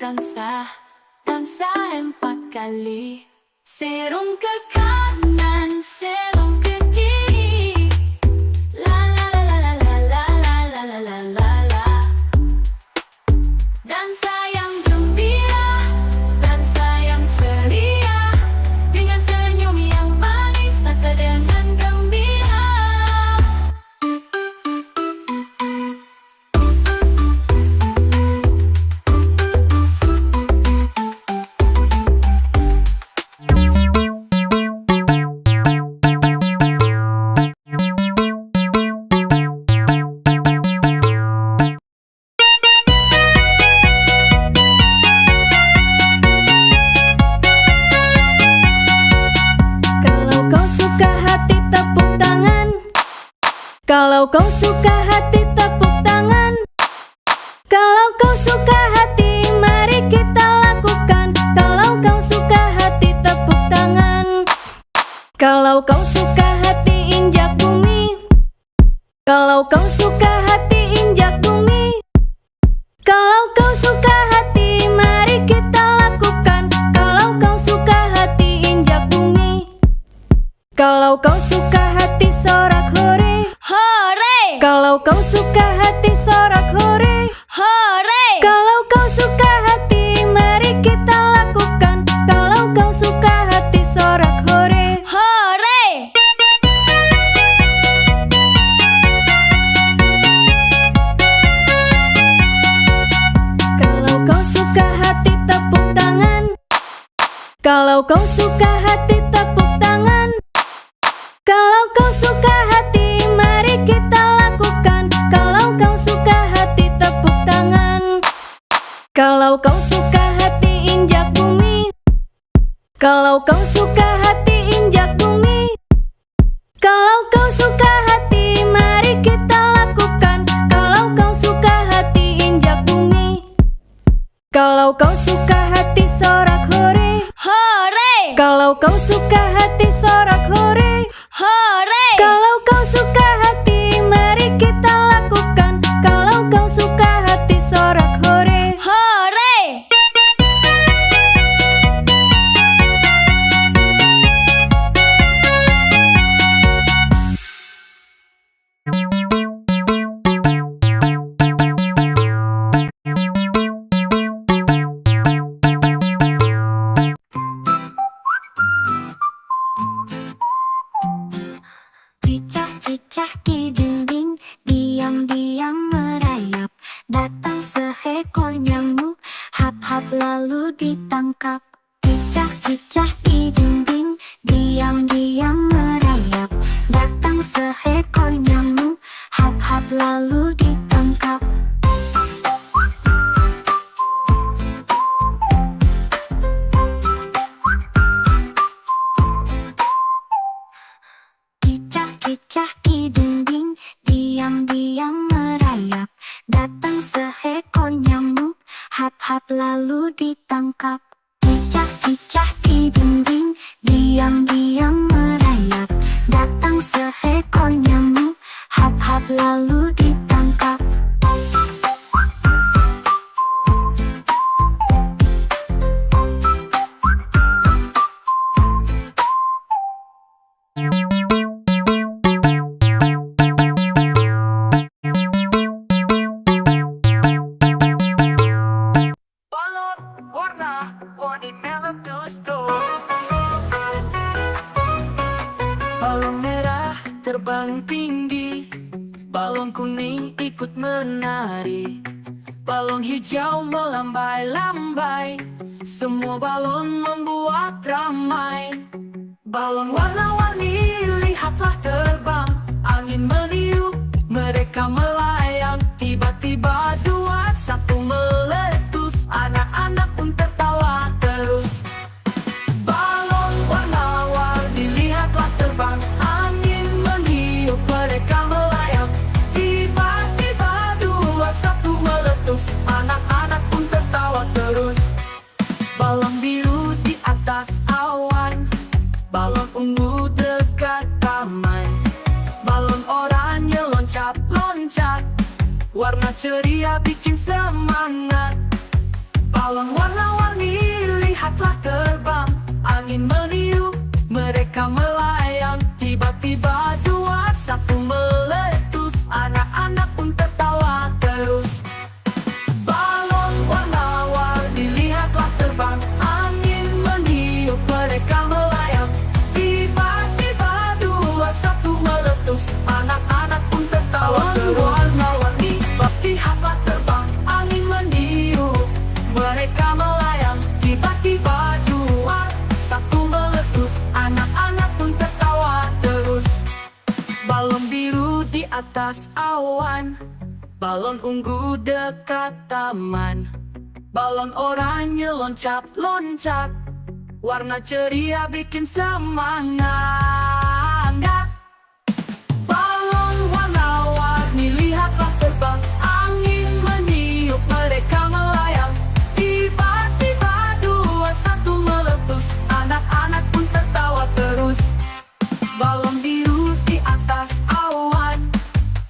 dansa, dansa 4 kali. Serong ke kanan, serong ke kiri. La la la la la la la la la la la la. Dansa yang gembira, dansa yang ceria, dengan senyum yang manis, dansa dengan gembira. Kalau kau suka hati tepuk tangan. Kalau kau suka hati mari kita lakukan. Kalau kau suka hati tepuk tangan. Kalau kau suka hati injak bumi. Kalau kau suka hati injak bumi. Kalau kau suka hati mari kita lakukan. Kalau kau suka hati injak bumi. Kalau kau suka hati sorak hore. Hore! Kalau kau suka hati sorak hore. Hore! Kalau kau suka hati mari kita lakukan. Kalau kau suka hati sorak hore. Hore! Kalau kau suka hati tepuk tangan. Kalau kau suka hati tepuk tangan. Kalau kau suka hati mari kita lakukan. Kalau kau suka hati tepuk tangan. Kalau kau suka hati injak bumi. Kalau kau suka hati injak bumi. Kalau kau suka hati mari kita lakukan. Kalau kau suka hati injak bumi. Kalau kau suka hati sorak hore. Hore! Kalau kau suka hati sorak hore. Hore! Kalau kau suka hati mari kita lakukan. Kalau kau suka hati sorak hore. Hore! Cicak-cicak di dinding, diam-diam merayap. Datang seekor nyamuk, hap-hap lalu ditangkap. Cicak-cicak di dinding, diam-diam merayap. Datang seekor nyamuk, hap-hap lalu ditangkap. Cicak di dinding, diam-diam merayap. Datang seekor nyamuk, hap-hap lalu ditangkap. Cicak-cicak di dinding, diam-diam merayap. Datang seekor nyamuk, hap-hap lalu ditangkap. Balon merah terbang tinggi, balon kuning ikut menari, balon hijau melambai-lambai, semua balon membuat ramai. Balon warna-warni lihatlah terbang, angin meniup, mereka melayang. Tiba-tiba 2, 1 meletus, anak-anak pun tertawa terus. Balon warna-warni lihatlah terbang, angin meniup, mereka melayang. Tiba-tiba 2, 1 meletus, anak-anak pun tertawa terus. Balon biru di atas awan, balon ungu dekat taman, balon oranye loncat-loncat, warna ceria bikin semangat. Balon warna-warni lihatlah terbang, angin meniup, mereka melayang. Tiba-tiba dua satu meletus, anak-anak pun tertawa terus. Balon warna-warni lihatlah terbang, angin meniup, mereka melayang. Tiba-tiba dua satu meletus, anak-anak pun tertawa terus. Warna-warni lihatlah terbang, angin meniup, mereka melayang. Tiba-tiba dua satu meletus, anak-anak pun tertawa terus. Balon biru di atas awan, balon ungu dekat taman, balon oranye loncat-loncat, warna ceria bikin semangat. Balon warna-warni lihatlah terbang, angin meniup, mereka melayang. Tiba-tiba dua satu meletus, anak-anak pun tertawa terus. Balon biru di atas awan,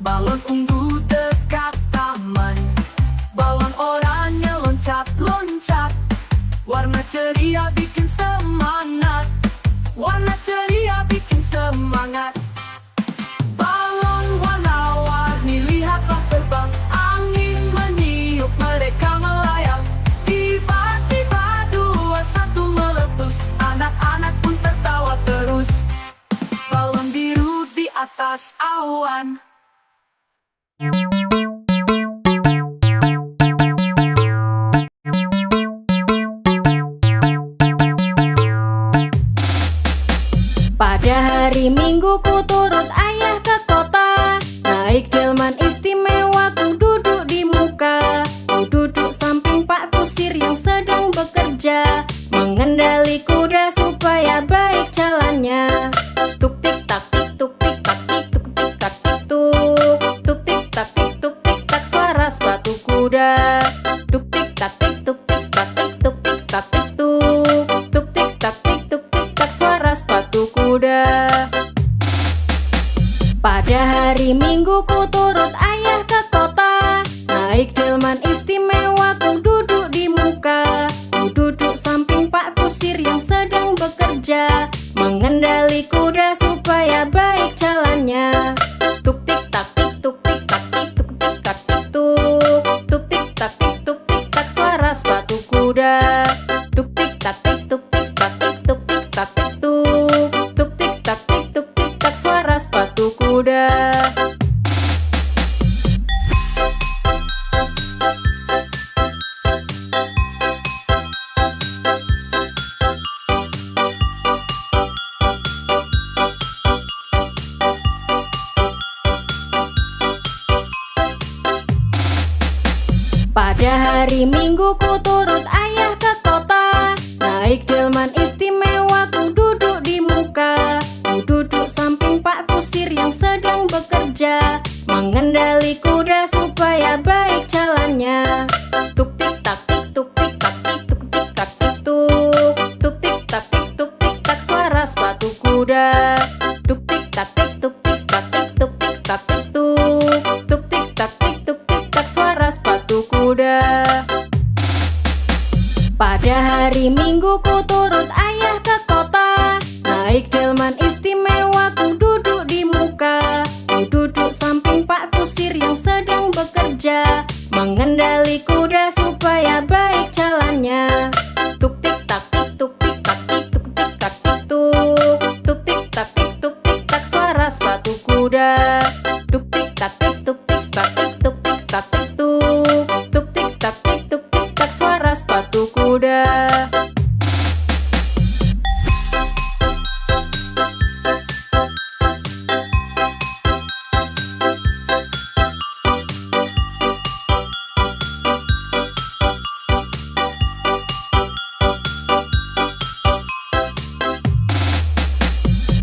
balon ungu dekat taman, balon oranye loncat-loncat, warna ceria bikin semangat. Warna ceria bikin semangat. Balon warna-warni lihatlah terbang, angin meniup, mereka melayang. Tiba-tiba dua satu meletus, anak-anak pun tertawa terus. Balon biru di atas awan. Pada hari Minggu ku turut ayah ke kota, naik delman istimewa ku duduk di muka. Ku duduk samping Pak Kusir yang sedang bekerja, mengendali kuda supaya baik jalannya. Tuk tik tak tik tuk tik tak tik tuk tik tak tik tuk. Tuk tik tak tik tuk tik tak suara sepatu kuda. Tuk tik tak tik tuk tik tak tik tuk tik tak tik tuk. Tuk tik tak tik tuk tik tak suara sepatu kuda. Pada hari Minggu ku turut ayah ke kota, naik delman istimewa ku duduk di muka. Ku duduk samping Pak Kusir yang sedang bekerja, mengendali kuda supaya baik jalannya. Tuk tik tak tik tuk tik tak tik tuk tik tak tik tuk. Tuk tik tak tik tuk tik tak suara sepatu kuda. Tuk tik tak tik tuk tik tak tik tuk tik tak tik tuk. Tuk tik tak tik tuk tik tak suara sepatu kuda. Pada hari Minggu ku turut ayah ke kota, naik delman istimewa ku duduk di muka. Ku duduk samping Pak Kusir yang sedang bekerja, mengendali kuda supaya baik jalannya. Tuk tik tak tik tuk tik tak tik tuk tik tak tik tuk. Tuk tik tak tik tuk tik tak suara sepatu kuda. Tuk tik tak tik tuk tik tak tik tuk tik tak tik tuk. Tuk tik tak tik tuk tik tak suara sepatu kuda. Pada hari Minggu ku turut ayah ke kota, naik delman istimewa ku duduk di muka. Ku duduk samping Pak Kusir yang sedang bekerja, mengendali kuda supaya baik jalannya. Tuk tik tak tik tuk tik tak tik tuk tik tak tik tuk. Tuk tik tak tik tuk tik tak suara sepatu kuda. Tuk tik tak tik tuk tik tak tik tuk tik tak tik tuk. Tuk tik tak tik tuk tik tak suara sepatu kuda.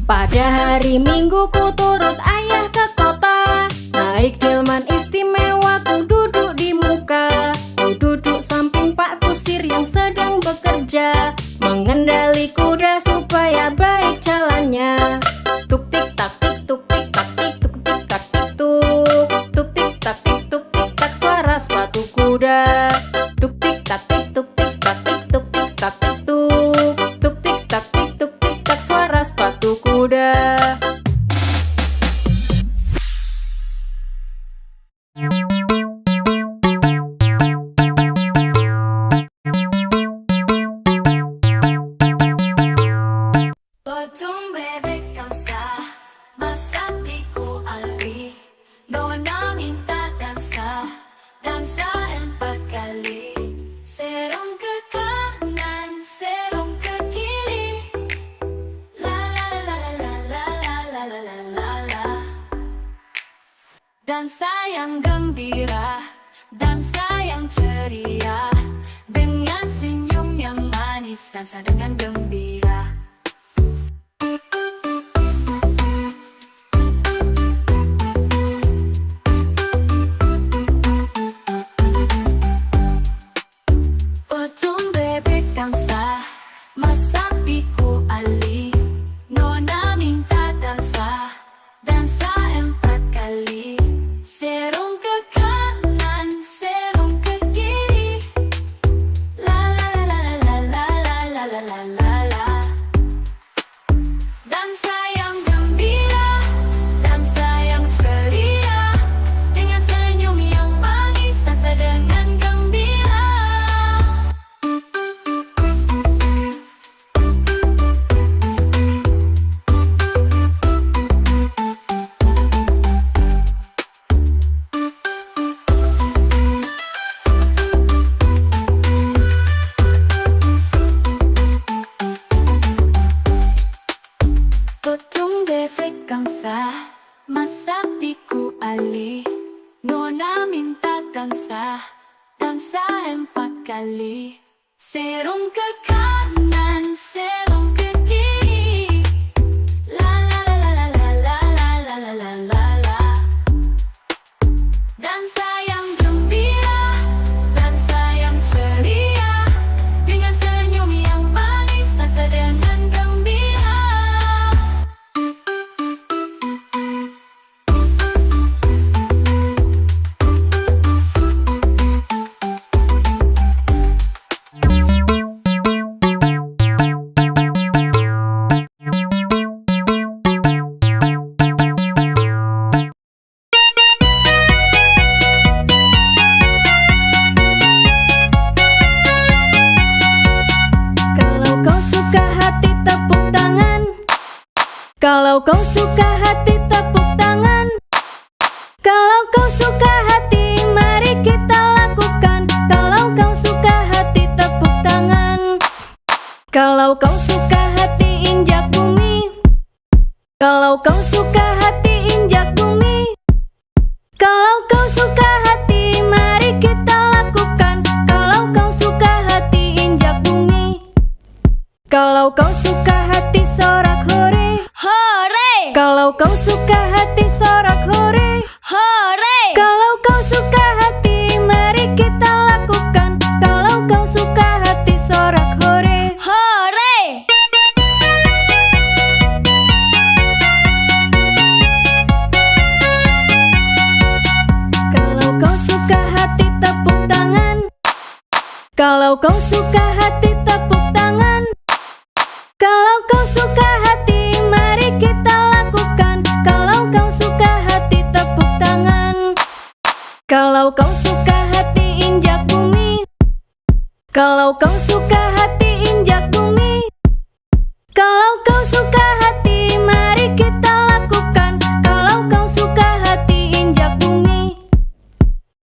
Pada hari Minggu ku turut ayah ke kota, naik delman istimewa ku duduk di muka. Ku duduk samping Pak Kusir yang sedang bekerja, mengendali kuda supaya baik jalannya. Tuk tik tak tik tuk tik tak tik tuk tik tak tik tuk. Tuk tik tak tik tuk tik tak suara sepatu kuda. Tuk tik tak tik tuk tik dansa yang gembira, dansa yang ceria, dengan senyum yang manis, dansa dengan gembira. Potong bebek dansa, masak biku ali, nona minta dansa, dansa 4 kali. Serong ke kanan, serong ke kiri, la la la la la la la la la la la. Dansa yang gembira, dansa yang ceria, dengan senyum yang manis, dansa dengan gembira. Potong bebek gangsa, masak biku ali, nona minta dansa, dansa 4 kali. Serong ke kanan, serong ke kiri, la la la la la la la la la la la la. Dansa yang gembira, dansa yang ceria, dengan senyum yang manis, dansa dengan gembira. Kalau kau suka hati tepuk tangan. Kalau kau suka hati mari kita lakukan. Kalau kau suka hati tepuk tangan. Kalau kau suka hati injak bumi. Kalau kau suka hati injak bumi. Kalau kau suka hati mari kita lakukan. Kalau kau suka hati injak bumi. Kalau kau suka hati sorak hore. Hore! Kalau kau suka hati sorak hore. Hore! Kalau kau suka hati mari kita lakukan. Kalau kau suka hati sorak hore. Hore! Kalau kau suka hati tepuk tangan. Kalau kau suka hati tepuk tangan. Kalau kau suka hati mari kita lakukan. Kalau kau suka hati tepuk tangan. Kalau kau suka hati injak bumi. Kalau kau suka hati injak bumi. Kalau kau suka hati mari kita lakukan. Kalau kau suka hati injak bumi.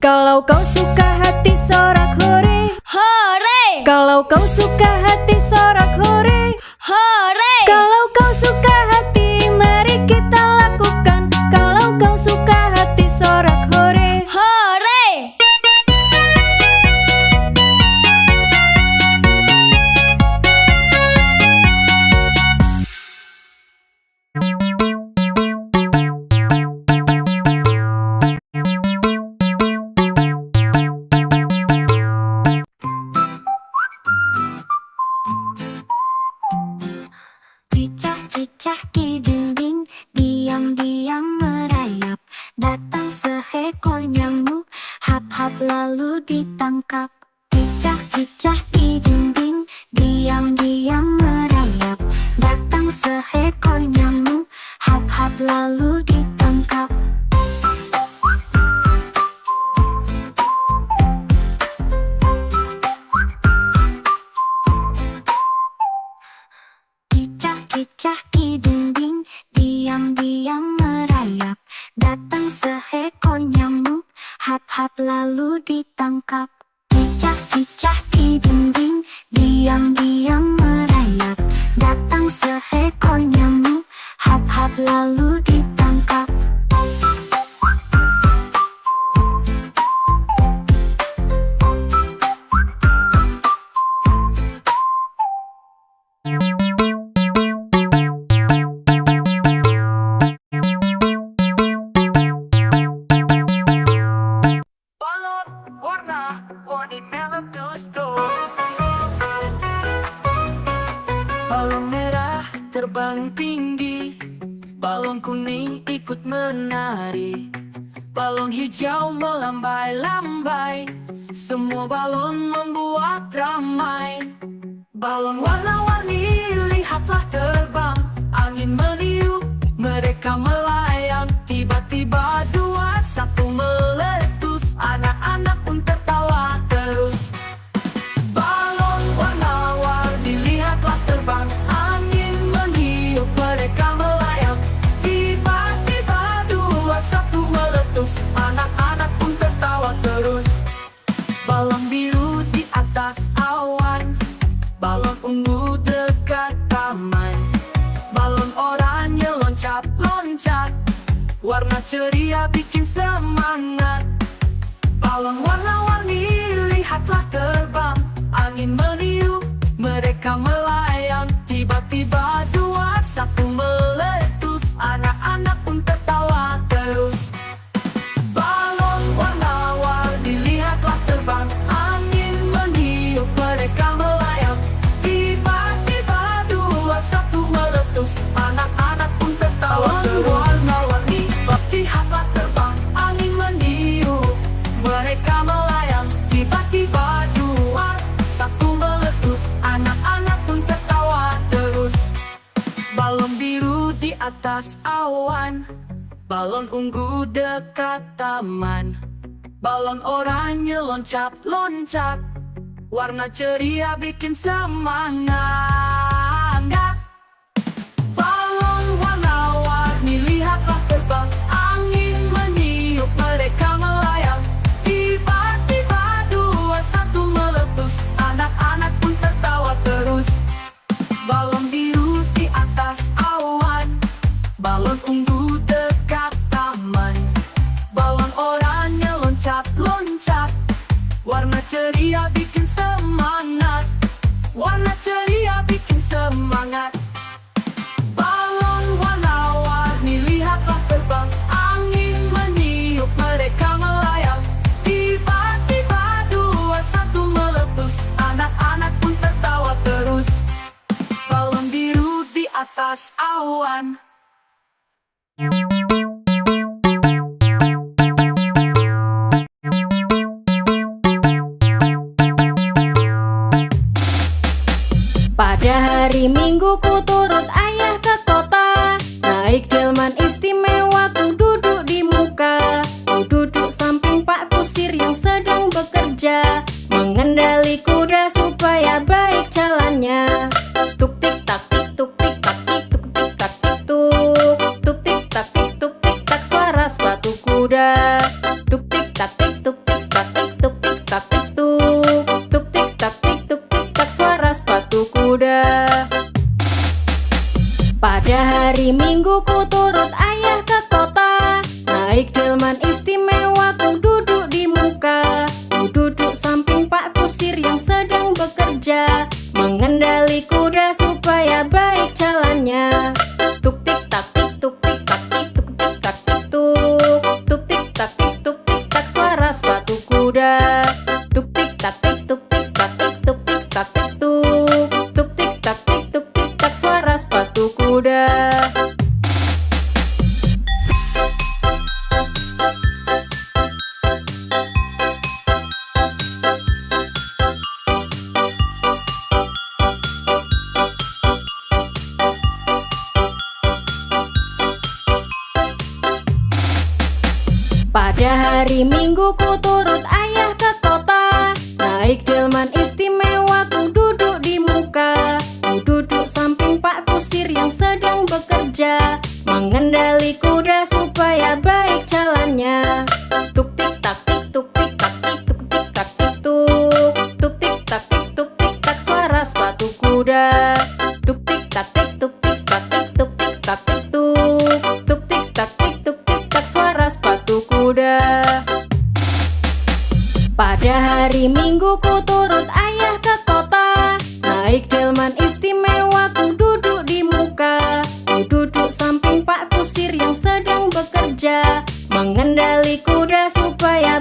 Kalau kau suka hati sorak hore. Hore! Kalau kau suka hati sorak hore. Hore! Kalau kau suka hati mari kita lakukan. Kalau kau suka hati sorak hore. Hore! Cicak-cicak di dinding, diam-diam merayap. Datang seekor nyamuk, hap-hap lalu ditangkap. Cicak-cicak di dinding, diam-diam merayap. Datang seekor nyamuk, hap-hap lalu ditangkap. Cicak di dinding, diam-diam merayap. Datang seekor nyamuk, hap-hap lalu ditangkap. Cicak-cicak di dinding, diam-diam merayap. Datang seekor nyamuk, hap-hap lalu ditangkap. Balon merah terbang tinggi, balon kuning ikut menari, balon hijau melambai-lambai, semua balon membuat ramai. Balon warna-warni lihatlah terbang, angin meniup, mereka melayang. Tiba-tiba dua satu meletus, anak-anak pun tertawa terus. Balon warna-warni lihatlah terbang, angin meniup, mereka melayang. Tiba-tiba dua satu meletus, anak-anak pun tertawa terus. Balon biru di atas awan, balon ungu dekat taman, balon oranye loncat-loncat, warna ceria bikin semangat. Balon warna-warni lihatlah terbang, angin meniup, mereka melayang. Tiba-tiba dua satu meletus, anak-anak pun tertawa terus. Balon warna-warni lihatlah terbang, angin meniup, mereka melayang. Tiba-tiba dua satu meletus, anak-anak pun tertawa terus. Warna-warni lihatlah terbang, angin meniup, mereka melayang. Tiba-tiba dua satu meletus, anak-anak pun tertawa terus. Balon biru di atas awan, balon ungu dekat taman, balon oranye loncat-loncat, warna ceria bikin semangat. Balon warna-warni lihatlah terbang, angin meniup, mereka melayang. Tiba-tiba dua satu meletus, anak-anak pun tertawa terus. Balon biru di atas awan, balon ungu dekat taman, balon oranye loncat-loncat, warna ceria bikin semangat. Warna ceria bikin semangat. Balon warna-warni lihatlah terbang, angin meniup, mereka melayang. Tiba-tiba dua satu meletus, anak-anak pun tertawa terus. Balon biru di atas awan. Pada hari Minggu ku turut ayah ke kota, naik delman istimewa ku duduk di muka. Ku duduk samping Pak Kusir yang sedang bekerja, mengendali kuda supaya baik jalannya. Tuk tik tak tik tuk tik tak tik tuk tik tak tik tuk, tuk tik tak tik tuk tik tak suara sepatu kuda. Tuk tik tak tik tuk tik tak tik tuk tik tak tik tuk, tuk tik tak tik tuk tik tak suara sepatu kuda. Pada hari Minggu ku turut ayah ke kota, naik delman istimewa ku duduk di muka. Ku duduk samping Pak Kusir yang sedang bekerja, mengendali kuda supaya baik jalannya. Tuk tik tak tik tuk tik tak tik tuk tik tak tik tuk, tuk tik tak tik tuk tik tak suara sepatu kuda. Tuk tik tak tik tuk tik tak tik tuk tik tak tik tuk, tuk tik tak tik tuk tik tak suara sepatu kuda. Pada hari Minggu ku turut ayah ke kota, naik delman istimewa ku duduk di muka. Ku duduk samping Pak Kusir yang sedang bekerja, mengendali kuda supaya baik jalannya. Tuk tik tak tik tuk tik tak tik tuk tik tak tik tuk, tuk tik tak tik tuk tik tak suara sepatu kuda. Tuk tik tak tik tuk tik tak tik tuk tik tak tik tuk, tuk tik tak tik tuk tik tak suara sepatu kuda. Pada hari Minggu ku turut ayah ke kota, naik delman istimewa ku duduk di muka. Ku duduk samping Pak Kusir yang sedang bekerja, mengendali kuda supaya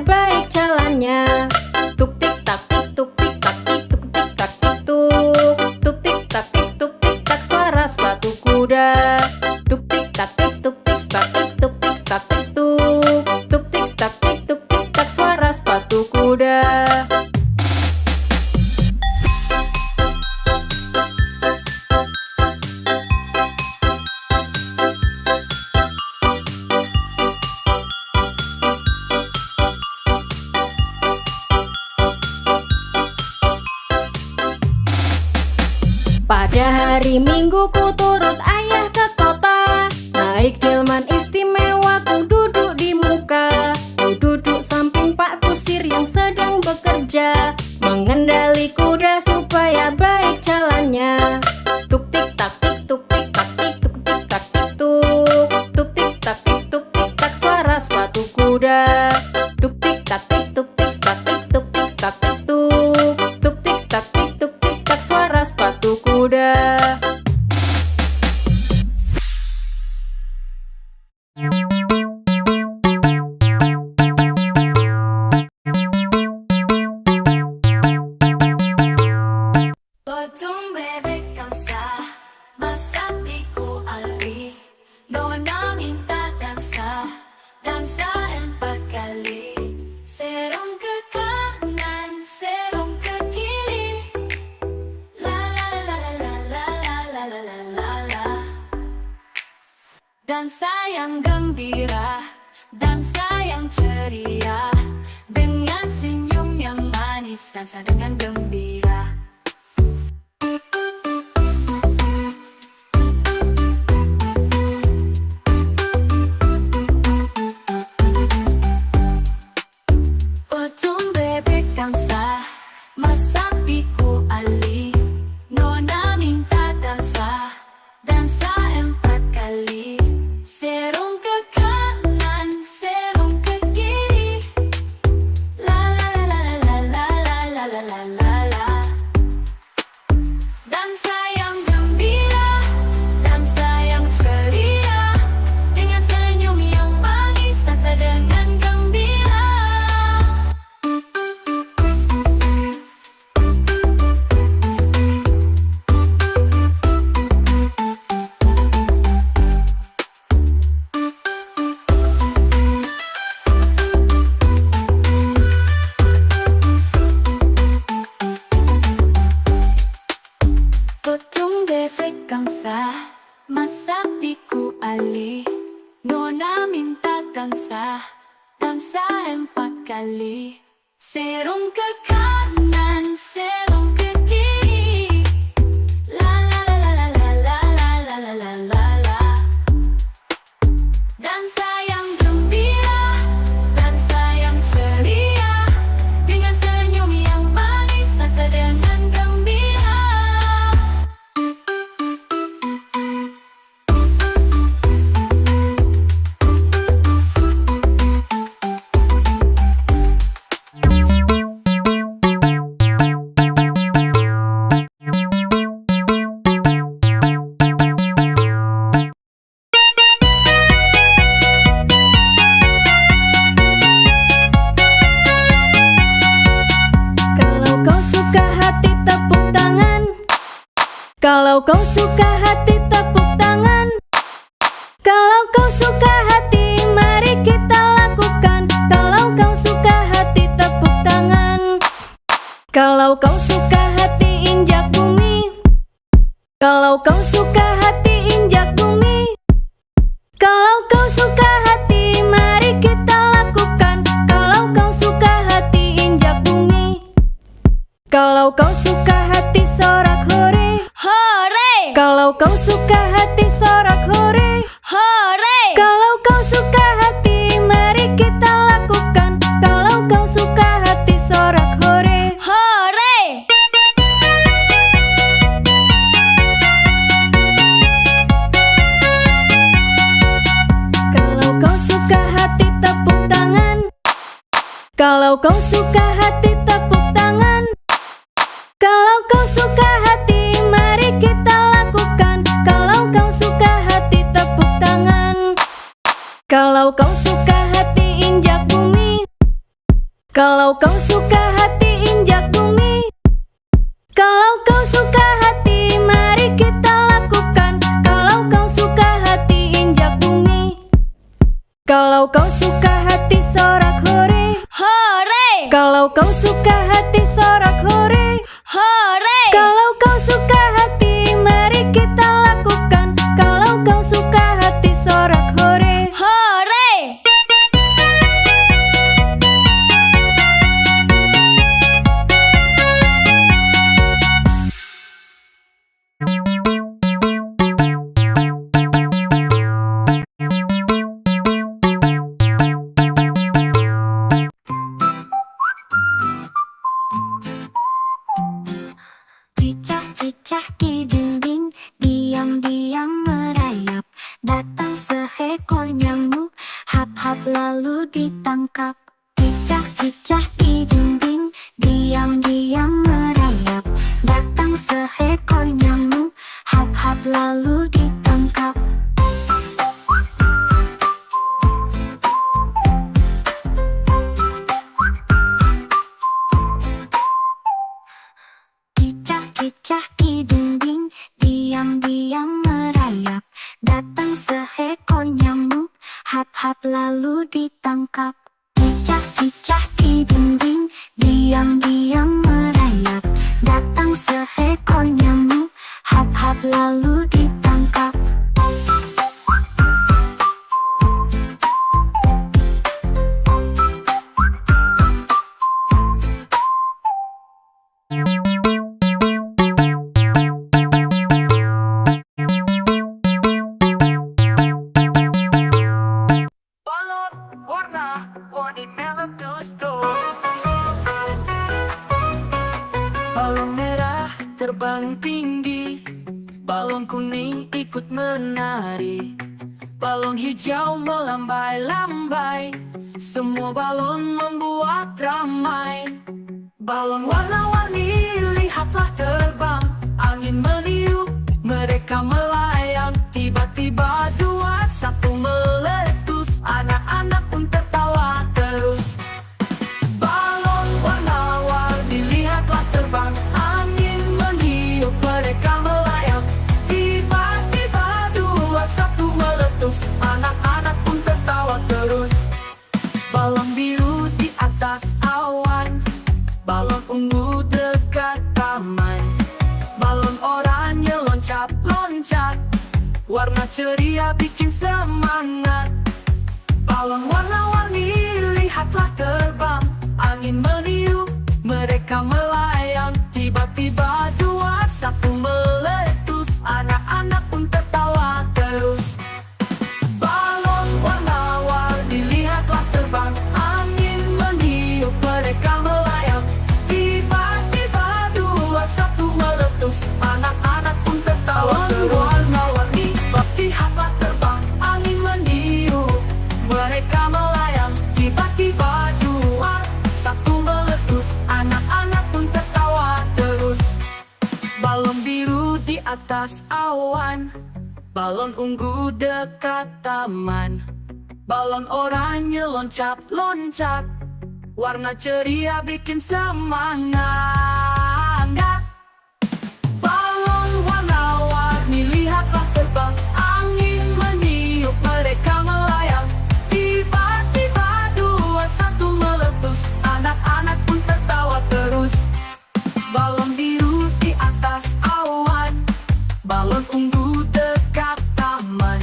Pada hari Minggu ku turut ayah ke kota. Naik delman istimewa ku duduk di muka. Ku duduk samping Pak Kusir yang sedang bekerja, mengendali kuda supaya baik jalannya. Tuk tik tak tik tuk tik tak tik tuk tik tak tik tuk. Tuk tik tak tik tuk tik tak suara sepatu kuda. Tuk tik tak tik tuk tik tak tik tuk tik tak tik tuk. Tuk tik tak tik tuk tik tak suara sepatu kuda. Potong bebek kamsa, masak di ku ali. Nona minta dansa, dansa 4 kali. Serong ke kanan, serong ke kiri. La la la la la la la la la la la. Dansa yang gembira, dansa yang ceria. Dengan senyum yang manis, dansa dengan gembira. Potong bebek kamsa, masak di ku ali. Nona minta dansa, dansa 4 kali. Serong ke kanan, serong ke kiri. La la la la la la la la la la la. Dansa yang gembira, dansa yang ceria. Dengan senyum yang manis, dansa dengan gembira. Potong bebek kamsa, masak di ku ali. Nona minta dansa, dansa 4 kali. Serong ke kanan, serong ke kiri. La la la la la la la la la la la la. Dansa yang gembira, dansa yang ceria. Dengan senyum yang manis, dansa dengan gembira. Kalau kau suka hati tepuk tangan. Kalau kau suka hati mari kita lakukan. Kalau kau suka hati tepuk tangan. Kalau kau suka hati injak bumi. Kalau kau suka hati injak bumi. Kalau kau suka hati mari kita lakukan. Kalau kau suka hati injak bumi. Kalau kau suka hati sorak hore. Hore! Kalau kau suka hati sorak hore. Hore! Kalau kau suka hati mari kita lakukan. Kalau kau suka hati sorak hore. Hore! Kalau kau suka hati tepuk tangan. Kalau kau suka hati tepuk tangan. Kalau kau suka hati mari kita lakukan. Kalau kau suka hati tepuk tangan. Kalau kau suka hati injak bumi. Kalau kau suka hati injak bumi. Kalau kau suka hati mari kita lakukan. Kalau kau suka hati injak bumi. Kalau kau suka hati sorak hore. Hore! Kalau kau suka hati sorak hore. Hore! Kalau kau suka hati mari kita lakukan. Kalau kau suka hati sorak hore. Hore! cicak di dinding, diam-diam merayap. Datang seekor nyamuk, hap-hap lalu ditangkap. Cicak-cicak di dinding, diam-diam merayap. Datang seekor nyamuk, hap-hap lalu ditangkap. Cicak di dinding, diam-diam merayap. Datang seekor nyamuk, hap-hap lalu ditangkap. Cicak di dinding, diam-diam merayap. Datang seekor nyamuk, hap-hap lalu ditangkap. Balon warna-warni meletus-tus. Balon merah terbang tinggi, balon kuning ikut menari, balon hijau melambai-lambai, semua balon membuat ramai. Balon warna-warni lihatlah terbang, angin meniup, mereka melayang. Tiba-tiba dua satu meletus, anak-anak pun tertawa terus. Balon warna-warni lihatlah terbang, angin meniup, mereka melayang. Tiba-tiba dua satu meletus, anak-anak pun tertawa terus. Balon biru di atas awan, balon ungu dekat taman, balon oranye loncat-loncat, warna ceria bikin semangat. Balon warna-warni lihatlah terbang, angin meniup, mereka melayang. Tiba-tiba dua satu meletus, anak-anak pun tertawa terus. Balon warna-warni lihatlah terbang, angin meniup, mereka melayang. Tiba-tiba dua satu meletus, anak-anak pun tertawa terus. Warna-warni lihatlah terbang, angin meniup, mereka melayang. Tiba-tiba dua satu meletus, anak-anak pun tertawa terus. Balon biru di atas awan, balon ungu dekat taman, balon oranye loncat-loncat, warna ceria bikin semangat. Balon warna-warni lihatlah terbang, angin meniup, mereka melayang. Tiba-tiba dua satu meletus, anak-anak pun tertawa terus. Balon biru di atas awan, balon ungu dekat taman,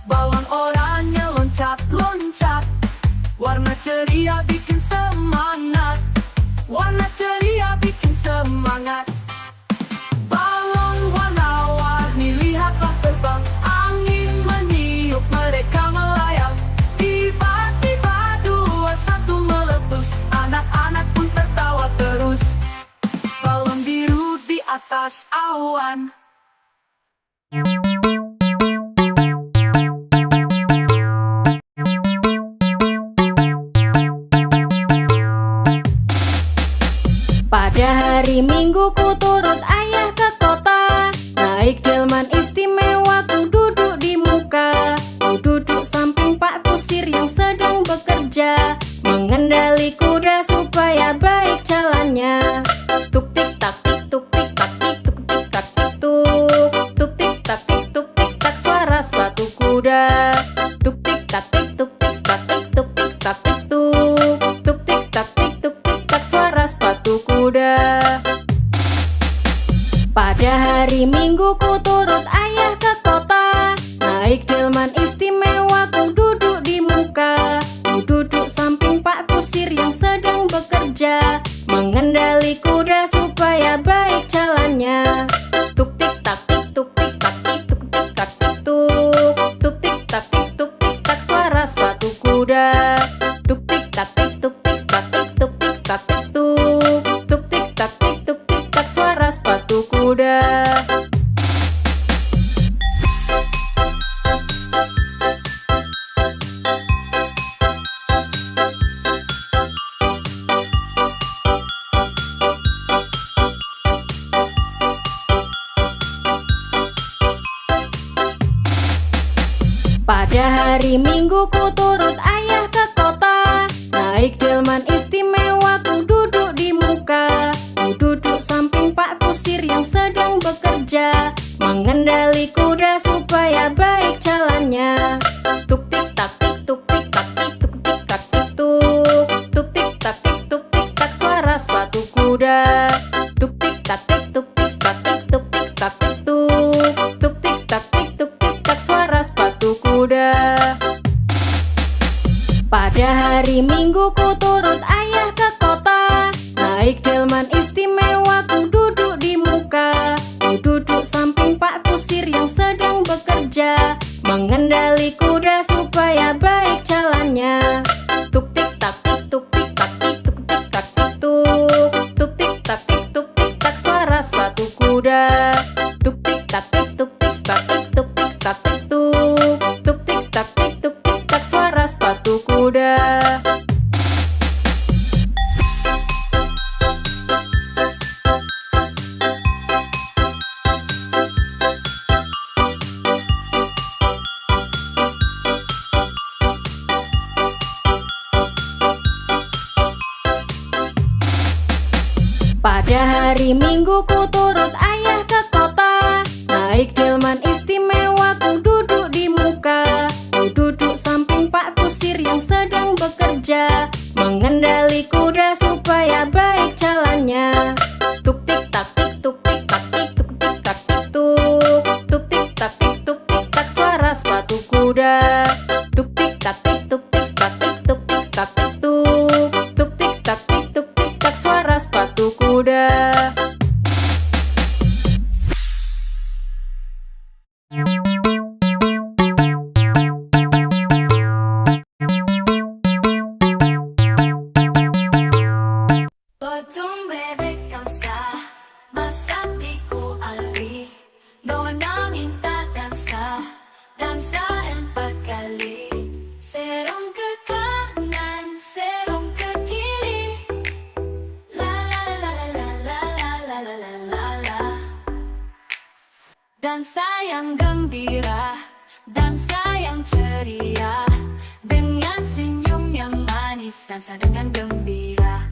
balon oranye loncat-loncat, warna ceria bikin semangat. Warna ceria bikin semangat. Balon warna-warni lihatlah terbang, angin meniup, mereka melayang. Tiba-tiba dua satu meletus, anak-anak pun tertawa terus. Balon biru di atas awan. Pada hari Minggu ku turut ayah ke kota, naik delman istimewa ku duduk di muka. Ku duduk samping Pak Kusir yang sedang bekerja, mengendali kuda supaya baik jalannya. Tuk tik tak tik tuk tik tak tik tuk tik tak tik tuk. Tuk tik tak tik tuk tik tak suara sepatu kuda. Tuk tik tak tik tuk tik tak tik tuk tik tak tik tuk. Tuk tik tak tik tuk tik tak suara sepatu kuda. Pada hari Minggu ku turut ayah ke kota, naik delman istimewa ku duduk di muka. Ku duduk samping Pak Kusir yang sedang bekerja, mengendali kuda supaya baik jalannya. Tuk tik tak tik tuk tik tak tik tuk tik tak tik tuk. Tuk tik tak tik tuk tik tak suara sepatu kuda. Tuk tik tak tik tuk tik tak tik tuk tik tak tik tuk. Tuk tik tak tik tuk tik tak suara sepatu kuda. Pada hari Minggu ku turut ayah ke kota, naik delman istimewa ku duduk di muka. Ku duduk samping Pak Kusir yang sedang bekerja, mengendali kuda supaya baik jalannya. Tuk tik tak tik tuk tik tak tik tuk tik tak tik tuk. Tuk tik tak tik tuk tik tak suara sepatu kuda. Tuk tik tak tik tuk tik tak tik tuk tik tak tik tuk. Tuk tik tak tik tuk tik tak suara sepatu kuda. Pada hari Minggu ku turut ayah ke kota, naik delman istimewa ku duduk di muka. Ku duduk samping Pak Kusir yang sedang bekerja, mengendali kuda supaya baik jalannya. Tuk tik tak tik tuk tik tak tik tuk tik tak tik tuk. Tuk tik tak tik tuk tik tak suara sepatu kuda. Tuk tik tak tik tuk tik tak tik tuk tik tak tik tuk. Tuk tik tak tik tuk tik tak suara sepatu kuda. Pada hari Minggu ku turut ayah ke kota, naik delman istimewa ku duduk di muka. Ku duduk samping Pak Kusir yang sedang bekerja, mengendali kuda supaya baik jalannya. Tuk tik tak tik tuk tik tak tik tuk tik tak tik tuk. Tuk tik tak tik tuk tik tak suara sepatu kuda. Tuk tik tak tik tuk tik tak tik tuk tik tak tik tuk. Tuk tik tak tik tuk tik tak suara sepatu kuda. Potong bebek kamsa, masak di kuali. Nona minta dansa, dansa 4 kali. Serong ke kanan, serong ke kiri. La la la la la la la la la la la. Dansa yang gembira, dansa yang ceria. Dengan senyum yang manis, dansa dengan gembira.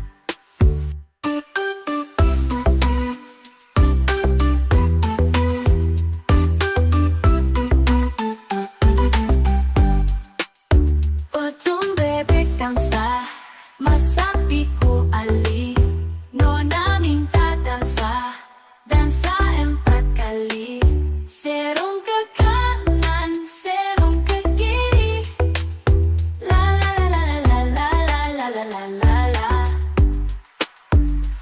Potong bebek dansa, masak di kuali. Nona minta dansa, dansa 4 kali. Serong ke kanan, serong ke kiri. La la la la la la la la la la la.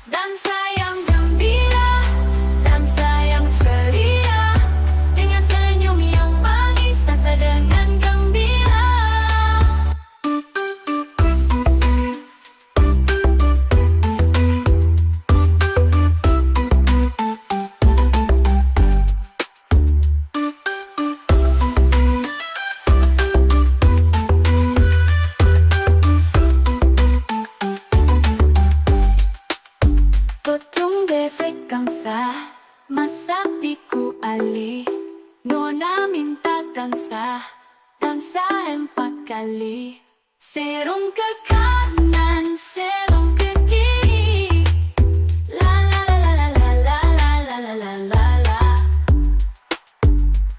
Dansa yang gembira, dansa yang ceria. Dengan senyum yang manis, dansa dengan gembira. Potong bebek kamsa, masak di kuali. Nona minta dansa, dansa 4 kali. Serong ke kanan, serong ke kiri. La la la la la la la la la la la la.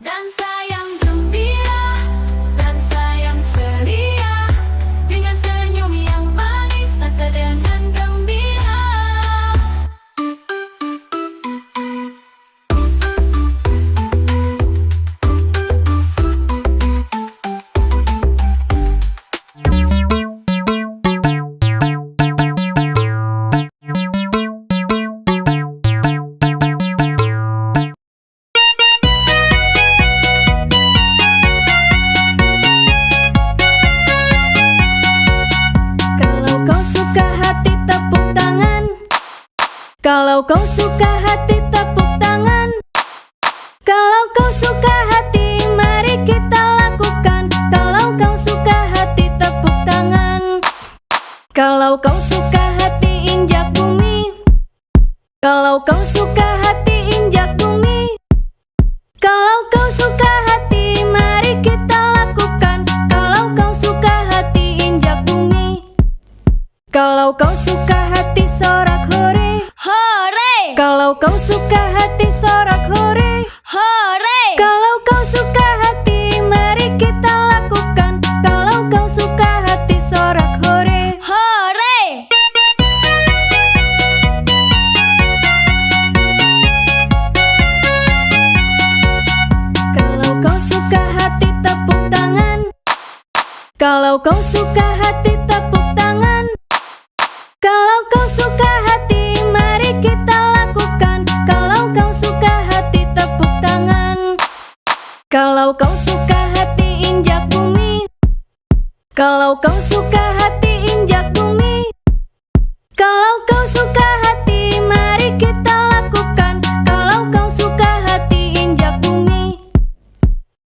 Dansa yang gembira, dansa yang ceria. Dengan senyum yang manis, dansa dengan gembira. Kalau kau suka hati tepuk tangan. Kalau kau suka hati mari kita lakukan. Kalau kau suka hati tepuk tangan. Kalau kau suka hati injak bumi. Kalau kau suka hati injak bumi. Kalau kau suka hati mari kita lakukan. Kalau kau suka hati sorak hore. Hore. Kalau kau suka hati mari kita lakukan. Kalau kau suka hati sorak hore. Hore. Kalau kau suka hati tepuk tangan. Kalau kau suka hati tepuk tangan. Kalau kau suka hati mari kita lakukan. Kalau kau suka hati tepuk tangan. Kalau kau suka hati injak bumi. Kalau kau suka hati injak bumi. Kalau kau suka hati mari kita lakukan. Kalau kau suka hati injak bumi.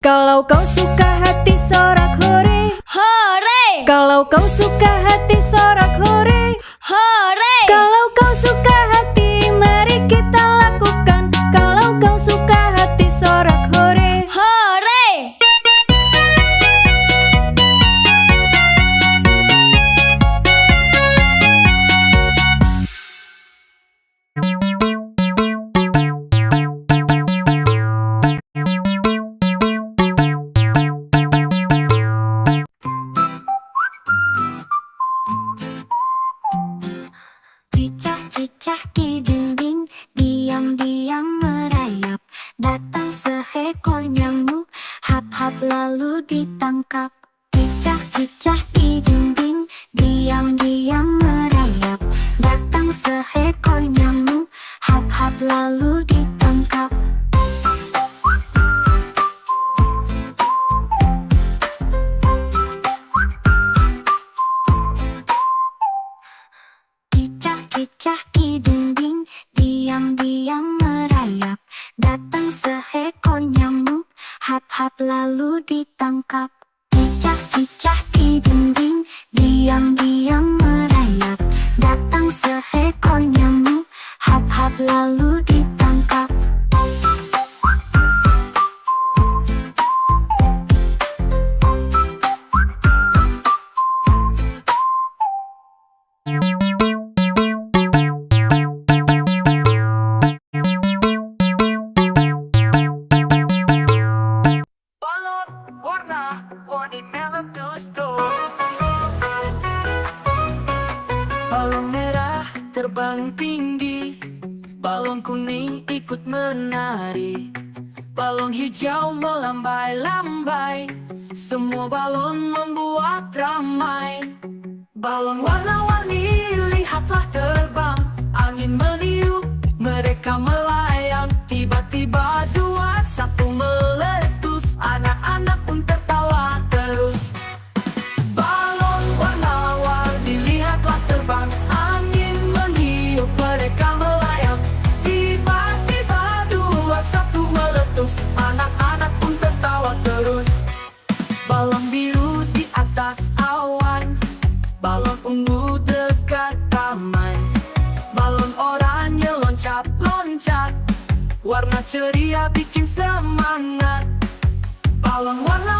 Kalau kau suka hati sorak hore. Hore. Kalau kau suka hati sorak hore. Hore. Kalau kau suka hati mari kita lakukan. Kalau kau suka hati sorak hore. Hore. Cicak-cicak di dinding, diam-diam merayap. Datang seekor nyamuk, hap-hap lalu ditangkap. Cicak-cicak di dinding, diam-diam merayap. Datang seekor nyamuk, hap-hap lalu ditangkap. Cicak-cicak di dinding, diam-diam merayap. Datang seekor nyamuk, hap-hap lalu ditangkap. Cicak-cicak di dinding, diam-diam merayap. Datang seekor nyamuk, hap-hap lalu ditangkap. Balon warna-warni meletus-tus. Balon merah terbang tinggi, balon kuning ikut menari, balon hijau melambai-lambai, semua balon membuat ramai. Balon warna-warni lihatlah terbang, angin meniup, mereka melayang. Tiba-tiba dua satu meletus, anak-anak pun tertawa terus. Balon warna-warni lihatlah terbang, angin meniup, mereka melayang. Tiba-tiba dua satu meletus, anak-anak pun tertawa terus. Balon biru di atas awan, balon ungu dekat taman, balon oranye loncat-loncat, warna ceria bikin semangat. Balon warna